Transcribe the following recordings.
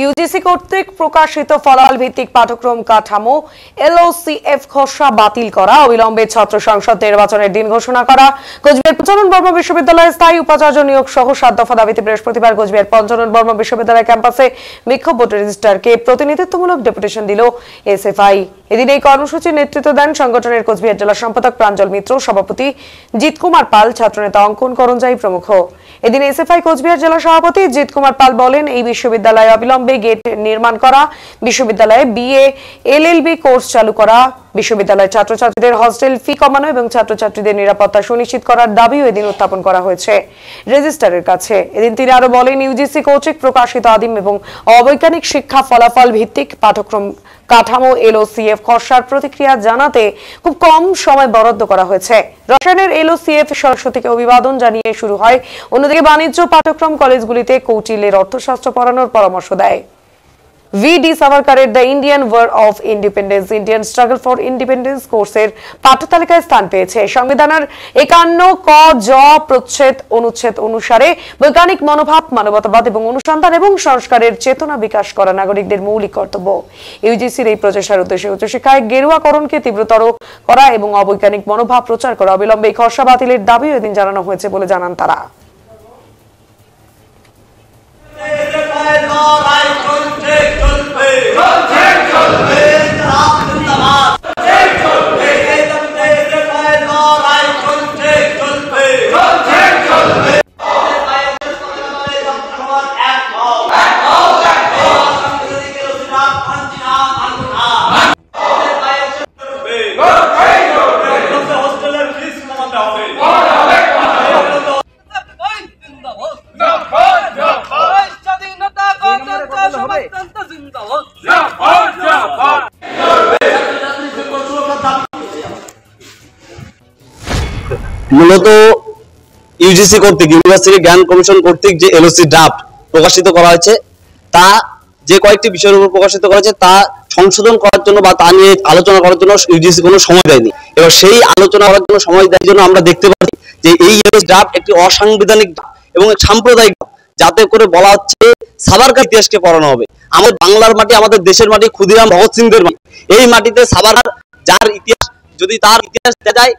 UGC কর্তৃক প্রকাশিত ফলাফল ভিত্তিক পাঠ্যক্রম কাঠামো এলওসিএফ খসড়া বাতিল করা, অবিলম্বে ছাত্র সংসদ নির্বাচনের দিন ঘোষণা করা, কোচবিহার পঞ্চানন বর্মা বিশ্ববিদ্যালয়ের স্থায়ী উপাচার্য নিয়োগ সহ ৭ দফা দাবিতে বৃহস্পতিবার কোচবিহার পঞ্চানন বর্মা বিশ্ববিদ্যালয় ক্যাম্পাসে বিক্ষোভ ভোটার রেজিস্ট্রারকে প্রতিনিধিত্বমূলক ডেপুটেশন দিল এসএফআই। এদিন এই কর্মসূচির নেতৃত্ব দেন সংগঠনের কোচবিহার জেলা সম্পাদক প্রাঞ্জল মিত্র, সভাপতি জিৎ কুমার পাল, ছাত্রনেতা অঙ্কন করঞ্জাই প্রমুখ। এদিন এসএফআই কোচবিহার জেলা সভাপতি জিৎ কুমার পাল বলেন, এই বিশ্ববিদ্যালয়ে অবিলম্বে গেট নির্মাণ করা, বিশ্ববিদ্যালয়ে বিএ এলএলবি কোর্স চালু করা, বিশ্ববিদ্যালয়ের ছাত্রছাত্রীদের হস্টেল ফি কমানো এবং ছাত্রছাত্রীদের নিরাপত্তা সুনিশ্চিত করার দাবিও এদিন উত্থাপন করা হয়েছে রেজিস্ট্রারের কাছে। এদিন তিনি আরো বলেন, ইউজিসি কর্তৃক প্রকাশিত আদিম এবং অবৈজ্ঞানিক শিক্ষা ফলাফল ভিত্তিক পাঠ্যক্রম কাঠামো এলওসিএফ খসড়ার প্রতিক্রিয়া জানাতে খুব কম সময় বরাদ্দ করা হয়েছে। রসায়নের এলওসিএফ সরস্বতীকে অভিবাদন জানিয়ে শুরু হয়। অন্যদিকে বাণিজ্য পাঠ্যক্রম কলেজগুলিতে কৌটিল্যের অর্থশাস্ত্র পড়ানোর পরামর্শ দেয়। VD সাভারকারের the Indian war of independence, Indian struggle for independence কোর্সের পাঠ্যতালিকায় স্থান পেয়েছে। সংবিধানের ৫১ ক জ প্রচ্ছেদ অনুচ্ছেদ অনুসারে বৈজ্ঞানিক মনোভাব, মানবতাবাদ এবং অনুসন্ধান এবং সংস্কারের চেতনা বিকাশ করা নাগরিকদের মৌলিক কর্তব্য। ইউজিসির এই প্রচেষ্টার উদ্দেশ্যে উচ্চশিক্ষায় গেরুয়াকরণকে তীব্রতর করা এবং অবৈজ্ঞানিক মনোভাব প্রচার করা, অবিলম্বে এই খসড়া বাতিলের দাবিও এদিন জানানো হয়েছে বলে জানান তারা। মূলত ইউজিসি কর্তৃক, ইউনিভার্সিটি জ্ঞান কমিশন কর্তৃক যে এলওসি ড্রাফট প্রকাশিত করা হয়েছে, তা যে কয়েকটি বিষয়ের উপর প্রকাশিত করা হয়েছে তা সংশোধন করার জন্য বা তা নিয়ে আলোচনা করার জন্য ইউজিসি কোনো সময় দেয়নি। এবার সেই আলোচনা করার জন্য সময় দেওয়ার জন্য আমরা দেখতে পাচ্ছি যে এই এলওসি ড্রাফট একটি অসাংবিধানিক এবং সাম্প্রদায়িক, যাতে করে বলা হচ্ছে সাভারকার ইতিহাসকে পড়ানো হবে। আমাদের বাংলার মাটি, আমাদের দেশের মাটি, ক্ষুদিরাম ভগৎ সিংদের মাটি। এই মাটিতে সাভারকার, যার ইতিহাস যদি তার ইতিহাস দেখা যায়,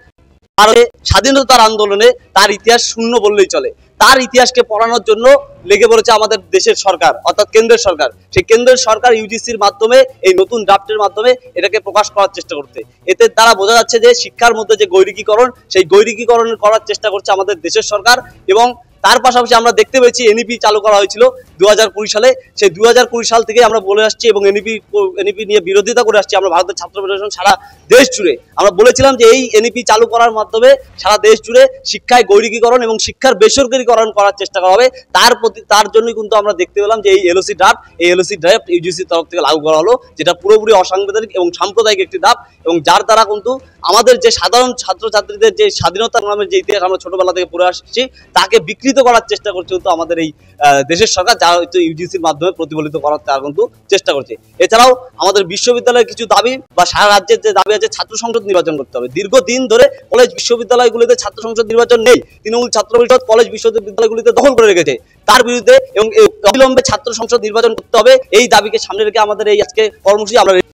স্বাধীনতার আন্দোলনে তার ইতিহাস শূন্য বললেই চলে। তার ইতিহাসকে পড়ানোর জন্য লেগে পড়েছে আমাদের দেশের সরকার, অর্থাৎ কেন্দ্রের সরকার। সেই কেন্দ্রের সরকার ইউজিসির মাধ্যমে, এই নতুন ড্রাফটের মাধ্যমে এটাকে প্রকাশ করার চেষ্টা করতে, এতে দ্বারা বোঝা যাচ্ছে যে শিক্ষার মধ্যে যে গৈরিকীকরণ, সেই গৈরিকীকরণ করার চেষ্টা করছে আমাদের দেশের সরকার। এবং তার পাশাপাশি আমরা দেখতে পেয়েছি এনইপি চালু করা হয়েছিল 2020 সালে। সেই 2020 সাল থেকে আমরা বলে আসছি এবং এনইপি নিয়ে বিরোধিতা করে আসছি আমরা ভারতের ছাত্র ফেডারেশন সারা দেশ জুড়ে। আমরা বলেছিলাম যে এই এনইপি চালু করার মাধ্যমে সারা দেশ জুড়ে শিক্ষায় গৈরিকীকরণ এবং শিক্ষার বেসরকারীকরণ করার চেষ্টা করা হবে। তার জন্যই কিন্তু আমরা দেখতে পেলাম যে এই এলওসি ড্রাফট ইউজিসির তরফ থেকে লাগু করা হলো, যেটা পুরোপুরি অসাংবিধানিক এবং সাম্প্রদায়িক একটি ড্রাফট, এবং যার দ্বারা কিন্তু আমাদের যে সাধারণ ছাত্রছাত্রীদের যে স্বাধীনতা নামের যে ইতিহাস আমরা ছোটবেলা থেকে পড়ে আসছি, তাকে বিকৃত করার চেষ্টা করছে কিন্তু আমাদের এই দেশের সরকার, যা হয়তো ইউজিসির মাধ্যমে প্রতিফলিত করার তার কিন্তু চেষ্টা করছে। এছাড়াও আমাদের বিশ্ববিদ্যালয়ের কিছু দাবি বা সারা রাজ্যের যে দাবি আছে, ছাত্র সংসদ নির্বাচন করতে হবে। দীর্ঘদিন ধরে কলেজ বিশ্ববিদ্যালয়গুলিতে ছাত্র সংসদ নির্বাচন নেই। তৃণমূল ছাত্র পরিষদ কলেজ বিশ্ববিদ্যালয়গুলিতে দখল করে রেখেছে। তার বিরুদ্ধে এবং অবিলম্বে ছাত্র সংসদ নির্বাচন করতে হবে, এই দাবিকে সামনে রেখে আমাদের এই আজকে কর্মসূচি আমরা